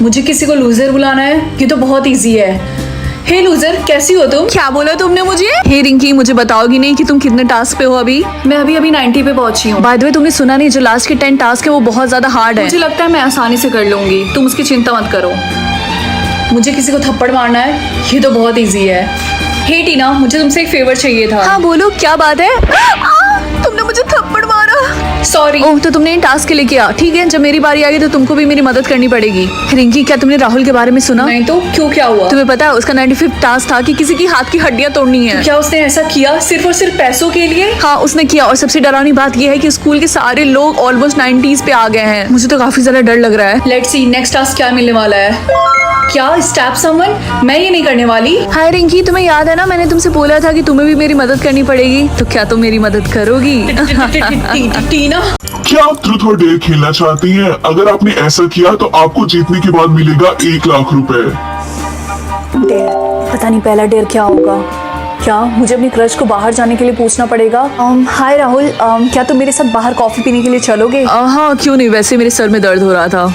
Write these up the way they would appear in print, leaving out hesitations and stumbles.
मुझे किसी को लूजर बुलाना है, ये तो बहुत इजी है। हे लूजर, कैसी हो तुम? क्या बोला तुमने मुझे? हे रिंकी, मुझे बताओगी नहीं कि तुम कितने टास्क पे हो अभी? मैं अभी 90 पे पहुंची हूँ। बाय द वे, तुमने सुना नहीं, जो लास्ट के 10 टास्क है वो बहुत ज्यादा हार्ड है। मुझे लगता है मैं आसानी से कर लूंगी, तुम उसकी चिंता मत करो। मुझे किसी को थप्पड़ मारना है, ये तो बहुत इजी है। हे टीना, मुझे तुमसे एक फेवर चाहिए था। हाँ बोलो, क्या बात है? तुमने मुझे थप्पड़ मारा। सॉरी। ओह, तो तुमने इन टास्क के लिए किया, ठीक है। जब मेरी बारी आएगी तो तुमको भी मेरी मदद करनी पड़ेगी। रिंकी, क्या तुमने राहुल के बारे में सुना? नहीं तो क्यों, क्या हुआ? तुम्हें पता है उसका 95th टास्क था कि किसी की हाथ की हड्डियां तोड़नी है। क्या उसने ऐसा किया सिर्फ और सिर्फ पैसों के लिए? हाँ, उसने किया। और सबसे डरावनी बात यह है कि स्कूल के सारे लोग ऑलमोस्ट 90s पे आ गए हैं। मुझे तो काफी ज्यादा डर लग रहा है। लेट्स सी नेक्स्ट टास्क क्या मिलने वाला है। क्या स्टैप समवन? मैं ये नहीं करने वाली। हाय रिंकी, तुम्हें याद है ना, मैंने तुमसे बोला था कि तुम्हें भी मेरी मदद करनी पड़ेगी, तो क्या तुम मेरी मदद करोगी? टीना, क्या आप ट्रूथ और डेयर खेलना चाहती हैं? अगर आपने ऐसा किया तो आपको जीतने के बाद मिलेगा 1 लाख रुपए। डेयर, पता नहीं पहला डेयर क्या होगा। क्या मुझे अपनी क्रश को बाहर जाने के लिए पूछना पड़ेगा? हाय राहुल, क्या तुम मेरे साथ बाहर कॉफी पीने के लिए चलोगे? हाँ, क्यों नहीं, वैसे मेरे सर में दर्द हो रहा था।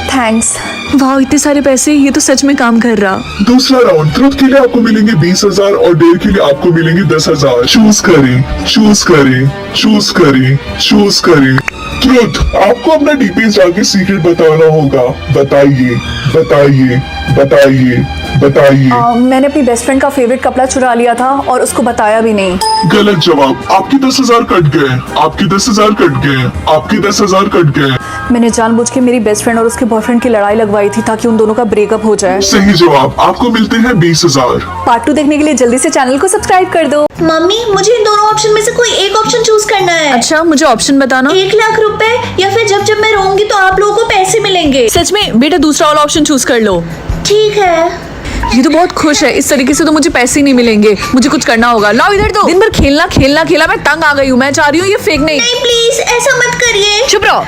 थैंक्स। वाह, इतने सारे पैसे, ये तो सच में काम कर रहा। दूसरा राउंड, ट्रूथ के लिए आपको मिलेंगे 20,000 और डेयर के लिए आपको मिलेंगे 10,000। चूज करें, चूज करें, चूज करें, चूज करें। ट्रूथ, आपको अपना डीपीएस जाके सीक्रेट बताना होगा। बताइए, बताइए, बताइए, बताइए। मैंने अपनी बेस्ट फ्रेंड का फेवरेट कपड़ा चुरा लिया था और उसको बताया भी नहीं। गलत जवाब। आपके 10,000 कट गए, आपके 10,000 कट गए, आपके 10,000 कट गए। मैंने जानबूझ के मेरी बेस्ट फ्रेंड और उसके बॉयफ्रेंड की लड़ाई लगवाई थी ताकि उन दोनों का ब्रेकअप हो जाए। सही जवाब। आपको मिलते हैं 20,000। पार्ट 2 देखने के लिए जल्दी से चैनल को सब्सक्राइब कर दो। मम्मी, मुझे इन दोनों ऑप्शन में से कोई एक ऑप्शन चूज करना है। अच्छा, मुझे ऑप्शन बताना। 1 लाख रुपए या फिर जब जब मैं रोऊंगी तो आप लोगों को पैसे मिलेंगे। सच में? बेटा, दूसरा वाला ऑप्शन चूज कर लो। ठीक है। ये तो बहुत खुश है, इस तरीके से तो मुझे पैसे ही नहीं मिलेंगे। मुझे कुछ करना होगा। लाओ इधर, दो। दिन भर खेलना खेलना खेला, मैं तंग आ गई हूँ। मैं चाह रही हूँ ये फेंकने। नहीं प्लीज, ऐसा मत करिए। चुप रहो।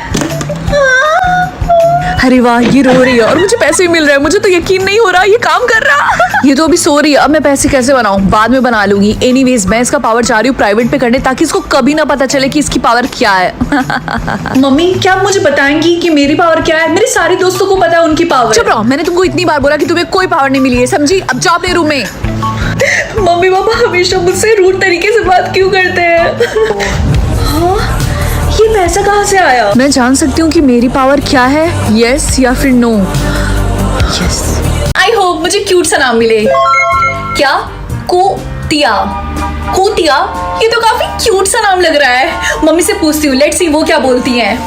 अरे वाह, ये रो रही है और मुझे पैसे भी मिल रहे हैं। मुझे तो यकीन नहीं हो रहा ये काम कर रहा। ये तो अभी सो रही है। अब मैं पैसे कैसे बनाऊं? बाद में बना लूंगी। एनीवेज, मैं इसका पावर चाह रही हूँ प्राइवेट पे करने, ताकि इसको कभी ना पता चले कि इसकी पावर क्या है। मम्मी, क्या आप मुझे बताएंगी कि मेरी पावर क्या है? मेरे सारे दोस्तों को पता है उनकी पावर। चुप रहो, मैंने तुमको इतनी बार बोला कि तुम्हें कोई पावर नहीं मिली है, समझी? अब जाओ अपने रूम में। मम्मी पापा हमेशा मुझसे रूड तरीके से बात क्यों करते हैं? हाँ, ये पैसा कहाँ से आया? मैं जान सकती हूँ कि मेरी पावर क्या है? यस या फिर नो? यस। आई होप मुझे क्यूट सा नाम मिले। क्या? कुतिया। कुतिया, ये तो काफी क्यूट सा नाम लग रहा है। मम्मी से पूछती हूँ, लेट्स सी वो क्या बोलती हैं।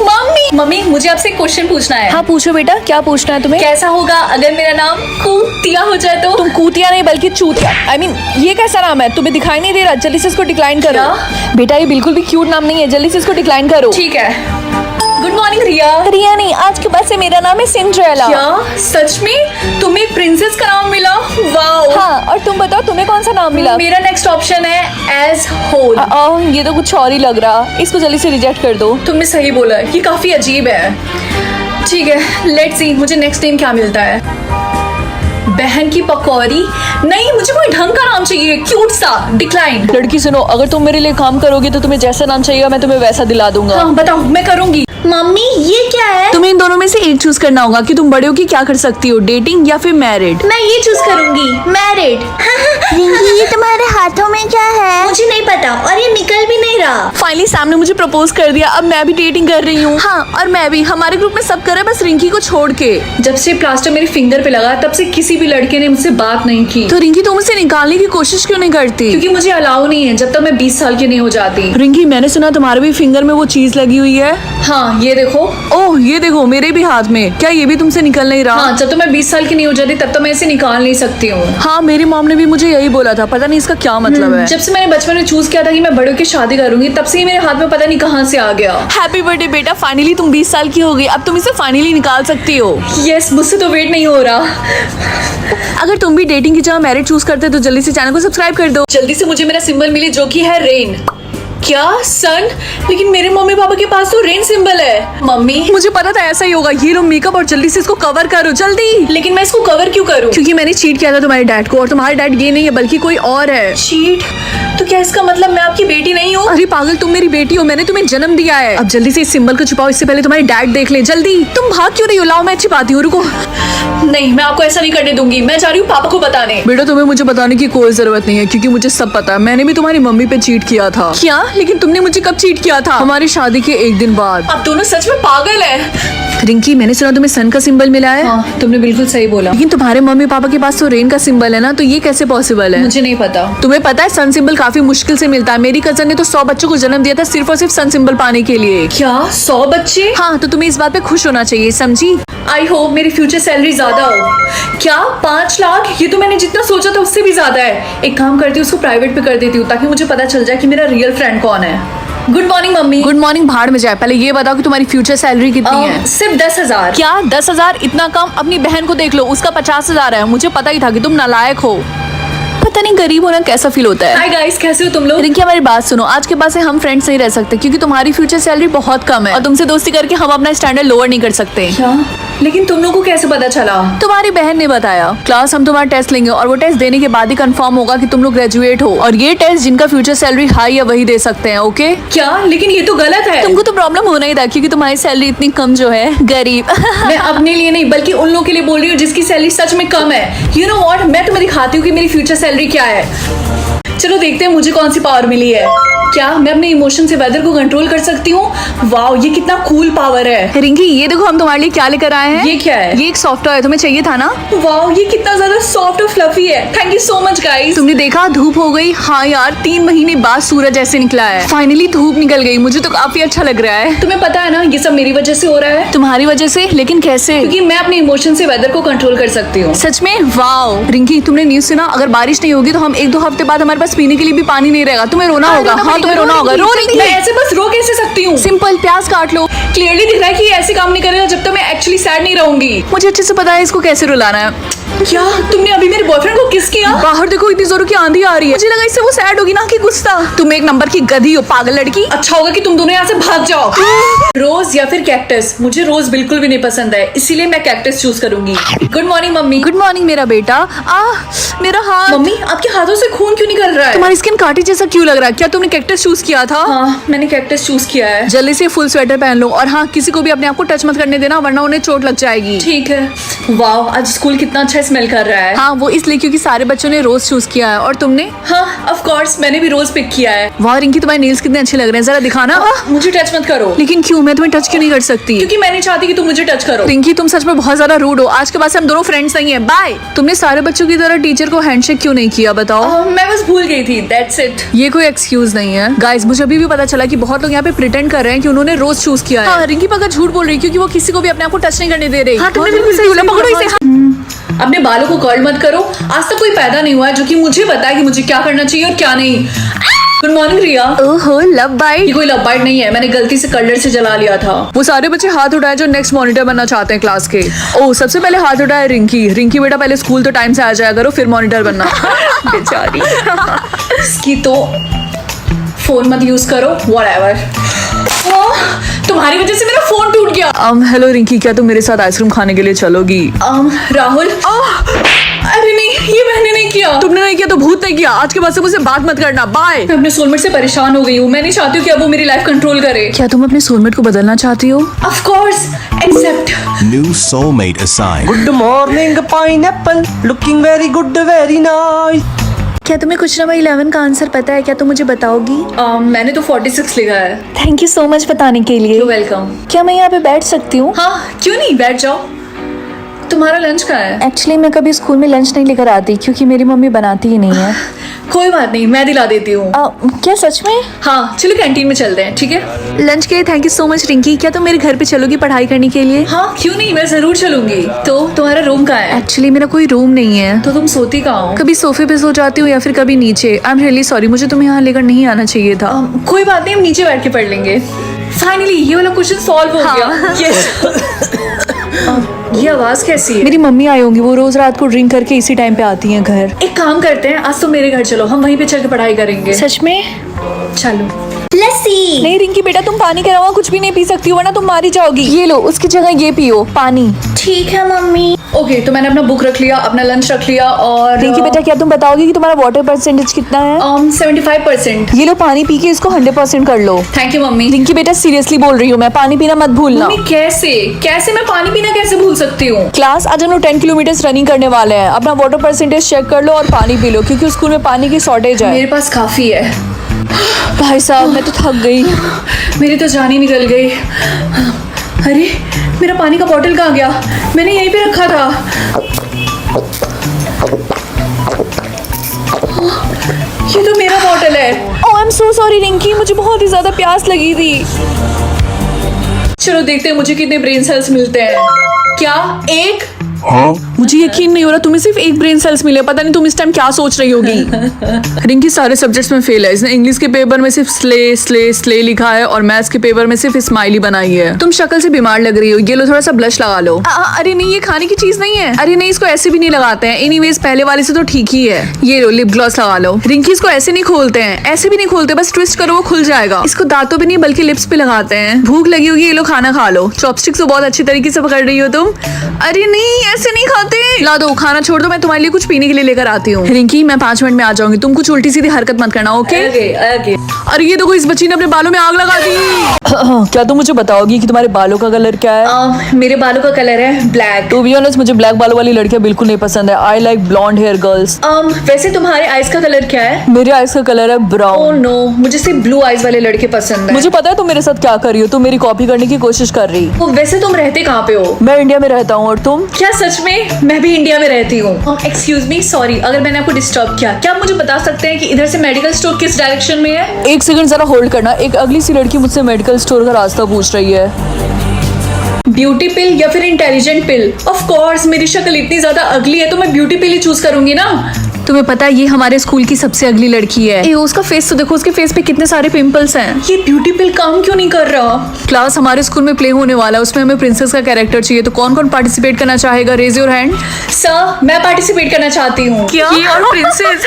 मम्मी, मुझे आपसे एक क्वेश्चन पूछना है। हाँ पूछो बेटा, क्या पूछना है तुम्हें? कैसा होगा अगर मेरा नाम कुतिया हो जाए तो? तुम कुतिया नहीं बल्कि चूतिया। I mean, ये कैसा नाम है? तुम्हें दिखाई नहीं दे रहा? जल्दी से इसको डिक्लाइन करो। क्या? बेटा, ये बिल्कुल भी क्यूट नाम नहीं है, जल्दी से इसको डिक्लाइन करो। ठीक है। गुड मॉर्निंग रिया। रिया नहीं, आज के बाद से मेरा नाम है सिंड्रेला। क्या सच में तुम्हें प्रिंसेस का नाम मिला? वाओ। हाँ, और तुम बताओ तुम्हें कौन सा नाम मिला? मेरा नेक्स्ट ऑप्शन है एज होल। ये तो कुछ और ही लग रहा, इसको जल्दी से रिजेक्ट कर दो। तुमने सही बोला, ये काफी अजीब है। ठीक है, लेट्स सी मुझे नेक्स्ट नेम क्या मिलता है। बहन की पकौड़ी? नहीं, मुझे कोई ढंग का नाम चाहिए, क्यूट सा। डिक्लाइन। लड़की सुनो, अगर तुम मेरे लिए काम करोगी तो तुम्हें जैसा नाम चाहिए मैं तुम्हें वैसा दिला दूंगा। हाँ बताओ, मैं करूंगी। मम्मी, ये क्या है? तुम्हें इन दोनों में से एक चूज करना होगा कि तुम बड़े हो कि क्या कर सकती हो, डेटिंग या फिर मैरिड। मैं ये चूज करूंगी, मैरिड। रिंकी, ये तुम्हारे हाथों में क्या है? मुझे नहीं पता और ये निकल भी नहीं रहा। फाइनली सैम ने मुझे प्रपोज कर दिया, अब मैं भी डेटिंग कर रही हूँ। हाँ, और मैं भी। हमारे ग्रुप में सब कर रहे हैं, बस रिंकी को छोड़ के। जब से प्लास्टर मेरे फिंगर पे लगा तब से किसी भी लड़के ने मुझसे बात नहीं की। तो रिंकी, तुम उसे निकालने की कोशिश क्यों नहीं करती? क्योंकि मुझे अलाउ नहीं है जब तक मैं 20 साल की नहीं हो जाती। रिंकी, मैंने सुना तुम्हारे भी फिंगर में वो चीज लगी हुई है। हाँ, ये देखो। ओह, ये देखो मेरे भी हाथ में। क्या ये भी तुमसे निकल नहीं रहा? हाँ, जब तक मैं 20 साल की नहीं हो जाती तब तक मैं इसे निकाल नहीं सकती हूँ। हाँ, मेरी मॉम ने भी मुझे यही बोला था, पता नहीं इसका क्या मतलब है। जब से मैंने बचपन में चूज किया था कि मैं बड़े होकर शादी करूंगी, तब से ही मेरे हाथ में पता नहीं कहाँ से आ गया। हैप्पी बर्थडे बेटा, फाइनली तुम 20 साल की हो गई, अब तुम इसे फाइनली निकाल सकती हो। यस, मुझसे तो वेट नहीं हो रहा। अगर तुम भी डेटिंग की जगह मैरिज चूज करते तो जल्दी से चैनल को सब्सक्राइब कर दो। जल्दी से मुझे मेरा सिंबल मिले जो कि है रेन। क्या सन? लेकिन मेरे मम्मी पापा के पास तो रेन सिंबल है। मम्मी, मुझे पता था ऐसा ही होगा। ये लो मेकअप और जल्दी से इसको कवर करो, जल्दी। लेकिन मैं इसको कवर क्यों करूं? क्योंकि मैंने चीट किया था तुम्हारे डैड को, और तुम्हारे डैड ये नहीं है बल्कि कोई और है। चीट? तो क्या इसका मतलब मैं आपकी बेटी नहीं हूँ? अरे पागल, तुम मेरी बेटी हो, मैंने तुम्हें जन्म दिया है। अब जल्दी से इस सिंबल को छुपाओ, इससे पहले तुम्हारे डैड देख ले। जल्दी, तुम भाग क्यों रही हो? लाओ मैं छिपाती हूँ, रुको। नहीं, मैं आपको ऐसा नहीं करने दूंगी। मैं जा रही हूँ पापा को बताने। बेटा तुम्हें मुझे बताने की कोई जरूरत नहीं है, क्योंकि मुझे सब पता है। मैंने भी तुम्हारी मम्मी पे चीट किया था। क्या? लेकिन तुमने मुझे कब चीट किया था? हमारी शादी के एक दिन बाद। आप दोनों सच में पागल है। रिंकी, मैंने सुना तुम्हें सन का सिंबल मिला है। हाँ, तुमने बिल्कुल सही बोला। लेकिन तुम्हारे मम्मी पापा के पास तो रेन का सिंबल है ना, तो ये कैसे पॉसिबल है? मुझे नहीं पता। तुम्हें पता है सन सिंबल काफी मुश्किल से मिलता है। मेरी कजन ने तो 100 बच्चों को जन्म दिया था सिर्फ और सिर्फ सन सिंबल पाने के लिए। क्या 100 बच्चे? हाँ, तो तुम्हें इस बात पे खुश होना चाहिए, समझी? आई होप मेरी फ्यूचर सैलरी ज्यादा हो। क्या 5 लाख? ये तो मैंने जितना सोचा था उससे भी ज्यादा है। एक काम करती हूँ, उसको प्राइवेट पे कर देती हूँ ताकि मुझे पता चल जाए कि मेरा रियल फ्रेंड कौन है। Good morning mummy. Good morning भाड़ में जाए। पहले ये बताओ कि तुम्हारी फ्यूचर सैलरी कितनी है? सिर्फ 10,000। क्या 10,000? इतना कम? अपनी बहन को देख लो, उसका 50,000 है। मुझे पता ही था कि तुम नालायक हो। पता नहीं गरीब होना कैसा फील होता है। हाय गाइस, कैसे हो तुम लोग? रिंकी, हमारी बात सुनो। आज के बाद से हम फ्रेंड्स नहीं रह सकते, क्योंकि तुम्हारी फ्यूचर सैलरी बहुत कम है और तुमसे दोस्ती करके हम अपना स्टैंडर्ड लोअर नहीं कर सकते। क्या? लेकिन तुम लोगों को कैसे पता चला? तुम्हारी बहन ने बताया। क्लास हम तुम्हारा टेस्ट लेंगे और वो टेस्ट देने के बाद ही कंफर्म होगा कि तुम लोग ग्रेजुएट हो, और ये टेस्ट जिनका फ्यूचर सैलरी हाई है वही दे सकते हैं। ओके? क्या? लेकिन ये तो गलत है। तुमको तो प्रॉब्लम होना ही था, क्योंकि तुम्हारी सैलरी इतनी कम जो है। गरीब। मैं अपने लिए नहीं बल्कि उन लोगों के लिए बोल रही हूँ जिसकी सैलरी सच में कम है। यू नो व्हाट, मैं तुम्हें दिखाती हूँ कि मेरी फ्यूचर सैलरी क्या है। चलो देखते हैं मुझे कौन सी पावर मिली है। क्या मैं अपने इमोशन से वेदर को कंट्रोल कर सकती हूँ? वाओ, ये कितना कूल पावर है। रिंकी, ये देखो हम तुम्हारे लिए क्या लेकर आए हैं। ये क्या है? ये एक सॉफ्टवेयर है, तुम्हें चाहिए था ना? वाओ, ये कितना ज्यादा सॉफ्ट और फ्लफी है। Thank you so much guys. तुमने देखा धूप हो गई। हाँ यार, 3 महीने बाद सूरज ऐसे निकला है। फाइनली धूप निकल गई। मुझे तो काफी अच्छा लग रहा है। तुम्हें पता है ना, ये सब मेरी वजह से हो रहा है। तुम्हारी वजह से? लेकिन कैसे? क्योंकि मैं अपने इमोशन से वेदर को कंट्रोल कर सकती हूँ। सच में? वाओ। रिंकी, तुमने न्यूज़ सुना? अगर बारिश नहीं होगी तो हम 1-2 हफ्ते बाद हमारे पास पीने के लिए भी पानी नहीं रहेगा। तुम्हें रोना होगा। हाँ, तुम्हें रोना होगा। रो मैं ऐसे बस रो कैसे सकती हूँ? सिंपल, प्याज काट लो। क्लियरली दिख रहा है कि ये ऐसे काम नहीं करेगा जब तक मैं एक्चुअली सैड नहीं रहूंगी। मुझे अच्छे से पता है इसको कैसे रुलाना है। क्या तुमने अभी मेरे बॉयफ्रेंड को किस किया? बाहर देखो, इतनी जोरों की आंधी आ रही है। मुझे लगा इससे वो सैड होगी ना कि गुस्सा। तुम एक नंबर की गधी हो, पागल लड़की। अच्छा होगा कि तुम दोनों यहाँ से भाग जाओ। रोज या फिर कैक्टस? मुझे रोज बिल्कुल भी नहीं पसंद है, इसीलिए मैं कैक्टस चूज करूंगी। Good morning mummy. Good morning मेरा बेटा। मेरा हाथ। मम्मी, आपके हाथों से खून क्यों निकल रहा है? तुम्हारी स्किन काटी जैसा क्यों लग रहा है? क्या तुमने कैक्टस चूज किया था? हाँ, मैंने कैक्टस चूज किया है। जल्दी से फुल स्वेटर पहन लो, और हाँ, किसी को भी अपने आप को टच मत करने देना, वरना उन्हें चोट लग जाएगी। ठीक है। वाओ, आज स्कूल कितना अच्छा स्मेल कर रहा है। हाँ, वो इसलिए क्योंकि सारे बच्चों ने रोज चूज किया है। और तुमने? हाँ, ऑफ कोर्स, मैंने भी रोज पिक किया है। वाह रिंकी, तुम्हारे नेल्स कितने अच्छे लग रहे हैं, जरा दिखाना। मुझे टच मत करो। लेकिन क्यों? मैं तुम्हें टच क्यों नहीं कर सकती? क्योंकि मैं नहीं चाहती कि तुम मुझे टच करो। रिंकी, तुम सच में बहुत ज्यादा रूड हो। आज के बाद से हम दोनों फ्रेंड्स नहीं है। बाय। तुमने सारे बच्चों की तरह टीचर को हैंडशेक क्यों नहीं किया, बताओ? मैं बस भूल गई थी, दैट्स इट। ये कोई एक्सक्यूज नहीं है। गाइस, मुझे अभी भी पता चला कि बहुत लोग यहाँ पे प्रिटेंड कर रहे हैं कि उन्होंने रोज चूज किया है। हाँ, रिंकी पक्का झूठ बोल रही है, क्योंकि वो किसी को भी अपने आप को टच नहीं करने दे रही। हाँ, तुमने बिल्कुल सही बोला। पकड़ो इसे। अपने बालों को कर्ल मत करो। आज तक कोई पैदा नहीं हुआ है जो कि मुझे बताए कि मुझे क्या करना चाहिए और क्या नहीं। गुड मॉर्निंग रिया। ओहो, लव बाइट। ये कोई लव बाइट नहीं है, मैंने गलती से कलर से जला लिया था। वो सारे बच्चे हाथ उठाए जो नेक्स्ट मॉनिटर बनना चाहते हैं क्लास के। ओ, सबसे पहले हाथ उठाए रिंकी। रिंकी बेटा, पहले स्कूल तो टाइम से आ जाया करो, फिर मॉनिटर बनना। बेचारी। इसकी तो फोन मत यूज करो, व्हाटएवर। तुम्हारी वजह से मेरा फोन टूट गया। हेलो रिंकी, क्या तुम मेरे साथ आइसक्रीम खाने के लिए चलोगी? राहुल। अरे नहीं, ये मैंने नहीं किया। तुमने नहीं किया तो भूत ने किया। आज के बाद से मुझसे बात मत करना। बाय। मैं अपने सोलमेट से परेशान हो गई हूँ। मैं नहीं चाहती हूँ कि अब वो मेरी लाइफ कंट्रोल करे। क्या तुम अपने सोलमेट को बदलना चाहती हो? Of course, except New soulmate assigned. Good morning, pineapple. Looking very good, very nice. क्या तुम्हें कुछ नंबर 11 का आंसर पता है? क्या तुम मुझे बताओगी? मैंने तो 46 लिखा है। थैंक यू सो मच बताने के लिए। वेलकम। क्या मैं यहाँ पे बैठ सकती हूँ? हाँ, क्यों नहीं, बैठ जाओ। तुम्हारा लंच कहाँ है? एक्चुअली मैं कभी स्कूल में लंच नहीं लेकर आती, क्योंकि मेरी मम्मी बनाती ही नहीं है। कोई बात नहीं, मैं दिला देती हूँ। क्या सच में? हाँ, चलो कैंटीन में चलते हैं, ठीक है? लंच के लिए thank you so much Rinki. क्या तुम मेरे घर पे चलोगी पढ़ाई करने के लिए? हाँ, क्यों नहीं, मैं जरूर चलूंगी। तो तुम्हारा रूम कहाँ है? एक्चुअली मेरा कोई रूम नहीं है। तो तुम सोती कहाँ हो? कभी सोफे पे सो जाती हूँ या फिर कभी नीचे। आई एम रियली सॉरी, मुझे तुम्हें यहाँ लेकर नहीं आना चाहिए था। कोई बात नहीं, हम नीचे बैठ के पढ़ लेंगे। फाइनली ये वाला क्वेश्चन सॉल्व हो गया। यस। ये आवाज कैसी है? मेरी मम्मी आई होंगी, वो रोज रात को ड्रिंक करके इसी टाइम पे आती हैं घर। एक काम करते हैं, आज तो मेरे घर चलो, हम वहीं पे चल के पढ़ाई करेंगे। सच में? चलो। लस्सी। नहीं रिंकी बेटा, तुम पानी के अलावा कुछ भी नहीं पी सकती हो वरना तुम मारी जाओगी। ये लो, उसकी जगह ये पियो पानी। ठीक है मम्मी। ओके, तो मैंने अपना बुक रख लिया, अपना लंच रख लिया और रिंकी बेटा, क्या तुम बताओगे कि तुम्हारा वाटर परसेंटेज कितना है? 75%। ये लो पानी पी के इसको 100% कर लो। Thank you mummy. रिंकी बेटा सीरियसली बोल रही हूँ मैं, पानी पीना मत भूलना। मम्मी कैसे मैं पानी पीना कैसे भूल सकती हूँ? क्लास आज हम लोग 10 किलोमीटर रनिंग करने वाले हैं। अपना वाटर परसेंटेज चेक कर लो और पानी पी लो, क्योंकि स्कूल में पानी की शॉर्टेज है। मेरे पास काफी है। भाई साहब मैं तो थक गई। मेरी तो जान ही निकल गई। अरे मेरा पानी का बॉटल कहाँ गया? मैंने यहीं पे रखा था। ये तो मेरा बॉटल है। Oh I am so sorry Rinki, मुझे बहुत ही ज्यादा प्यास लगी थी। चलो देखते हैं मुझे कितने ब्रेन सेल्स मिलते हैं। क्या? एक? मुझे यकीन नहीं हो रहा तुम्हें सिर्फ एक ब्रेन सेल्स मिले। पता नहीं तुम इस टाइम क्या सोच रही होगी। रिंकी सारे सब्जेक्ट्स में फेल है। इसने इंग्लिश के पेपर में सिर्फ स्ले स्ले स्ले लिखा है और मैथ्स के पेपर में सिर्फ स्माइली बनाई है। तुम शक्ल से बीमार लग रही हो। ये लो थोड़ा सा ब्लश लगा लो। अरे नहीं, ये खाने की चीज नहीं है। अरे नहीं, इसको ऐसे भी नहीं लगाते हैं। एनीवेज पहले वाले से तो ठीक ही है। ये लो लिप ग्लॉस लगा लो। रिंकी इसको ऐसे नहीं खोलते हैं, ऐसे भी नहीं खोलते, बस ट्विस्ट करो वो खुल जाएगा। इसको दांतों पे नहीं बल्कि लिप्स पे लगाते हैं। भूख लगी होगी, ये लो खाना खा लो। चॉपस्टिक तो बहुत अच्छी तरीके से पकड़ रही हो तुम। अरे नहीं, ऐसे नहीं खाते। ला दो, खाना छोड़ दो, मैं तुम्हारे लिए कुछ पीने के लिए लेकर आती हूँ। रिंकी मैं 5 मिनट में आ जाऊंगी, तुम कुछ उल्टी सीधी हरकत मत करना, ओके? आगे। अरे ये देखो, इस बच्ची ने अपने बालों में आग लगा दी। क्या तुम मुझे बताओगी कि तुम्हारे बालों का कलर क्या है? मेरे बालों का कलर है ब्लैक। टू बी ऑनेस्ट मुझे ब्लैक बालों वाली लड़कियां बिल्कुल नहीं पसंद है। I like blonde hair girls. वैसे तुम्हारे आईज का कलर क्या है? मेरे आईज का कलर है ओह ब्राउन। नो, मुझे सिर्फ ब्लू आईज वाले लड़के पसंद है। मुझे पता है तुम मेरे साथ क्या कर रही हो, तुम मेरी कॉपी करने की कोशिश कर रही। वैसे तुम रहते कहाँ पे हो? मैं इंडिया में रहता हूँ और तुम? क्या सच में? मैं भी इंडिया में रहती हूँ। एक्सक्यूज मी, सॉरी अगर मैंने आपको डिस्टर्ब किया। क्या आप मुझे बता सकते हैं कि इधर से मेडिकल स्टोर किस डायरेक्शन में है? एक सेकंड जरा होल्ड करना। एक अगली सी लड़की मुझसे मेडिकल स्टोर का रास्ता पूछ रही है। ब्यूटी पिल या फिर इंटेलिजेंट पिल? ऑफ कोर्स, मेरी शक्ल इतनी ज्यादा अगली है तो मैं ब्यूटी पिल ही चूज करूंगी ना। तुम्हें पता है ये हमारे स्कूल की सबसे अगली लड़की है। ए, उसका फेस तो देखो, उसके फेस पे कितने सारे पिंपल्स हैं। ये ब्यूटी पिल काम क्यों नहीं कर रहा? क्लास हमारे स्कूल में प्ले होने वाला है, उसमें हमें प्रिंसेस का कैरेक्टर चाहिए। तो कौन कौन पार्टिसिपेट करना चाहेगा? Raise your hand. सर, मैं पार्टिसिपेट करना चाहती हूँ। क्या? ये और प्रिंसेस?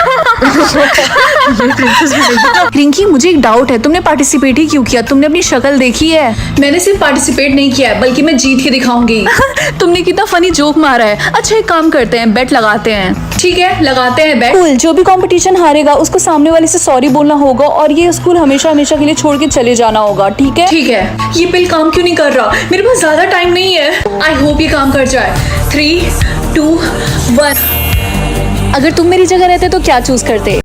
रिंकी मुझे एक डाउट है, तुमने पार्टिसिपेट ही क्यों किया? तुमने अपनी शक्ल देखी है? मैंने सिर्फ पार्टिसिपेट नहीं किया है, बल्कि मैं जीत के दिखाऊंगी। तुमने कितना फनी जोक मारा है। अच्छा एक काम करते हैं, बेट लगाते हैं। ठीक है, लगाते हैं बेट। कूल, जो भी कंपटीशन हारेगा उसको सामने वाले से सॉरी बोलना होगा और ये स्कूल हमेशा हमेशा के लिए छोड़ के चले जाना होगा, ठीक है? ठीक है। ये पिल काम क्यों नहीं कर रहा? मेरे पास ज्यादा टाइम नहीं है। आई होप ये काम कर जाए। 3, 2, 1। अगर तुम मेरी जगह रहते तो क्या चूज करते?